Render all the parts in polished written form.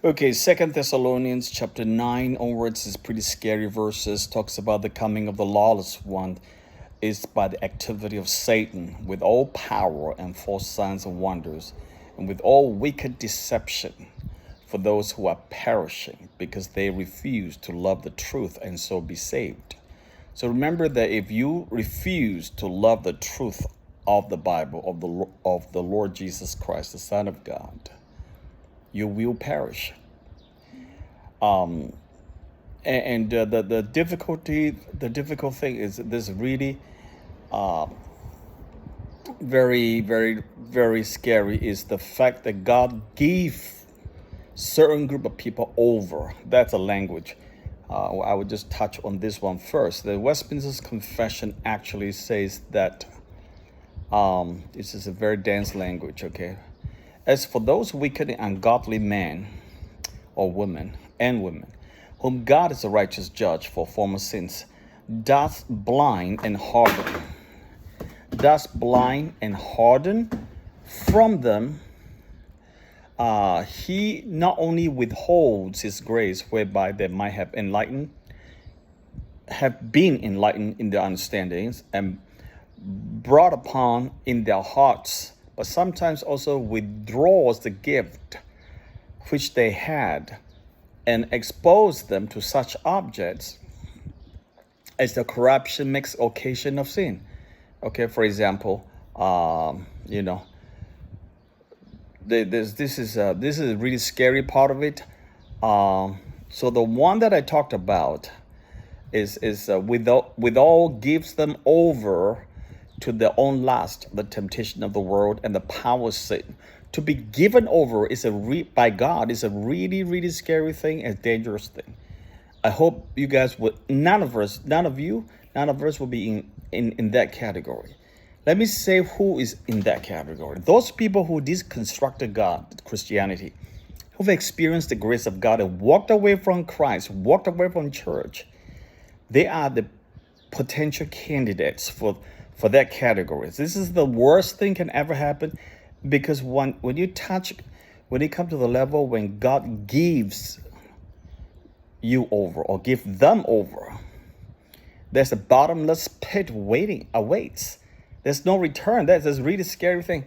Okay, Second Thessalonians chapter 9 onwards is pretty scary verses. Talks about the coming of the lawless one is by the activity of Satan with all power and false signs and wonders, and with all wicked deception for those who are perishing, because they refuse to love the truth and so be saved. So remember that if you refuse to love the truth of the Bible, of the Lord Jesus Christ, the Son of God, you will perish. And the difficult thing is this really very, very, very scary is the fact that God gave certain group of people over. That's a language. I would just touch on this one first. The Westminster Confession actually says that this is a very dense language, okay? As for those wicked and ungodly men or women and women, whom God is a righteous judge for former sins, doth blind and harden from them, he not only withholds his grace whereby they might have been enlightened in their understandings and brought upon in their hearts, but sometimes also withdraws the gift which they had and expose them to such objects as the corruption makes occasion of sin. Okay, for example, this is a really scary part of it. So the one that I talked about is with all gives them over to their own lust, the temptation of the world, and the power of Satan. To be given over by God is a really, really scary thing, a dangerous thing. I hope you guys would, none of us will be in that category. Let me say who is in that category. Those people who deconstructed God, Christianity, who've experienced the grace of God and walked away from Christ, walked away from church, they are the potential candidates for that category. This is the worst thing can ever happen, because when you come to the level when God gives you over or give them over, there's a bottomless pit awaits. There's no return. That's a really scary thing.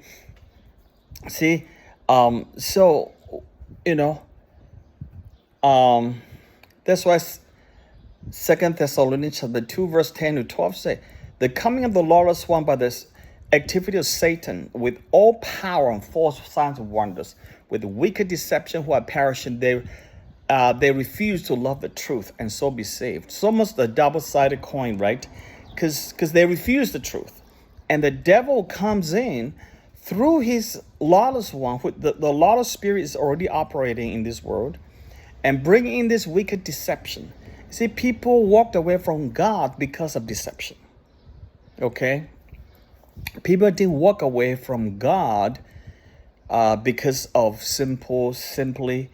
See, so that's why Second Thessalonians chapter 2 verse 10 to 12 say, the coming of the lawless one by this activity of Satan with all power and false signs and wonders, with wicked deception who are perishing, they refuse to love the truth and so be saved. It's almost a double-sided coin, right? Because they refuse the truth. And the devil comes in through his lawless one. The lawless spirit is already operating in this world and bringing in this wicked deception. See, people walked away from God because of deception. Okay? People didn't walk away from God because of simply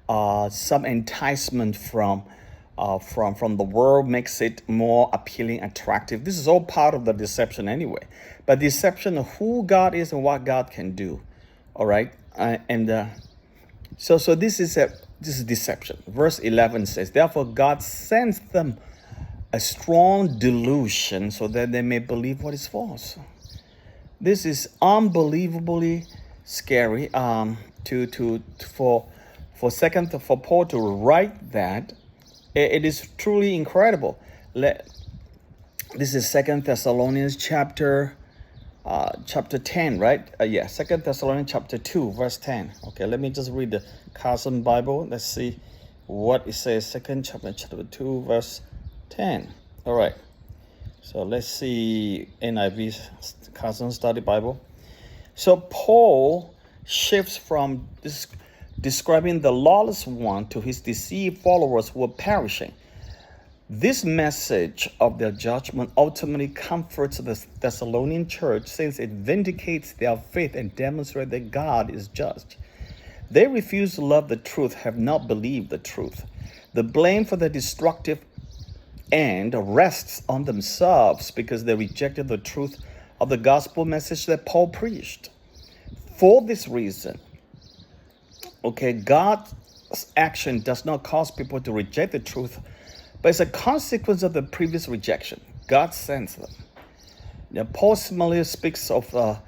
some enticement from the world makes it more appealing, attractive. This is all part of the deception anyway. But deception of who God is and what God can do. All right, so this is deception. Verse 11 says, therefore God sends them a strong delusion so that they may believe what is false. This is unbelievably scary. For Paul to write that, it is truly incredible. This is Second Thessalonians chapter 10, right? Second Thessalonians chapter 2, verse 10. Okay, let me just read the Carson Bible. Let's see what it says. Second chapter 2, verse 10. All right. So let's see NIV, Carson Study Bible. So Paul shifts from this describing the lawless one to his deceived followers who are perishing. This message of their judgment ultimately comforts the Thessalonian church, since it vindicates their faith and demonstrates that God is just. They refuse to love the truth, have not believed the truth. The blame for the destructive end rests on themselves because they rejected the truth of the gospel message that Paul preached. For this reason, God action does not cause people to reject the truth, but it's a consequence of the previous rejection. God sends them. Now, Paul similarly speaks of the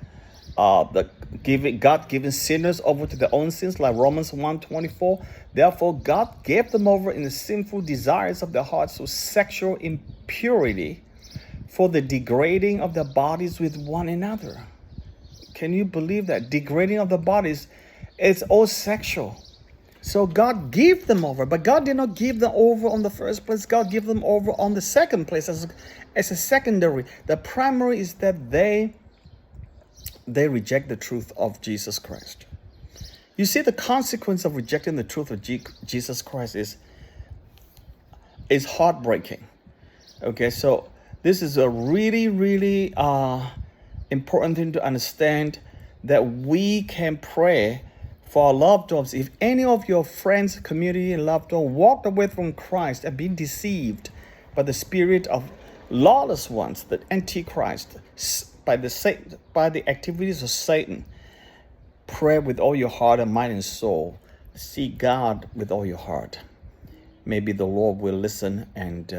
God giving sinners over to their own sins, like Romans 1:24. Therefore, God gave them over in the sinful desires of their hearts to sexual impurity for the degrading of their bodies with one another. Can you believe that? Degrading of the bodies is all sexual. So God gave them over, but God did not give them over on the first place. God gave them over on the second place as a secondary. The primary is that they reject the truth of Jesus Christ. You see, the consequence of rejecting the truth of Jesus Christ is heartbreaking. Okay, so this is a really, really important thing to understand, that we can pray for our loved ones. If any of your friends, community, and loved ones walked away from Christ and been deceived by the spirit of lawless ones, the Antichrist, by the activities of Satan, pray with all your heart and mind and soul. Seek God with all your heart. Maybe the Lord will listen and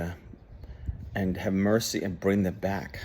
have mercy and bring them back.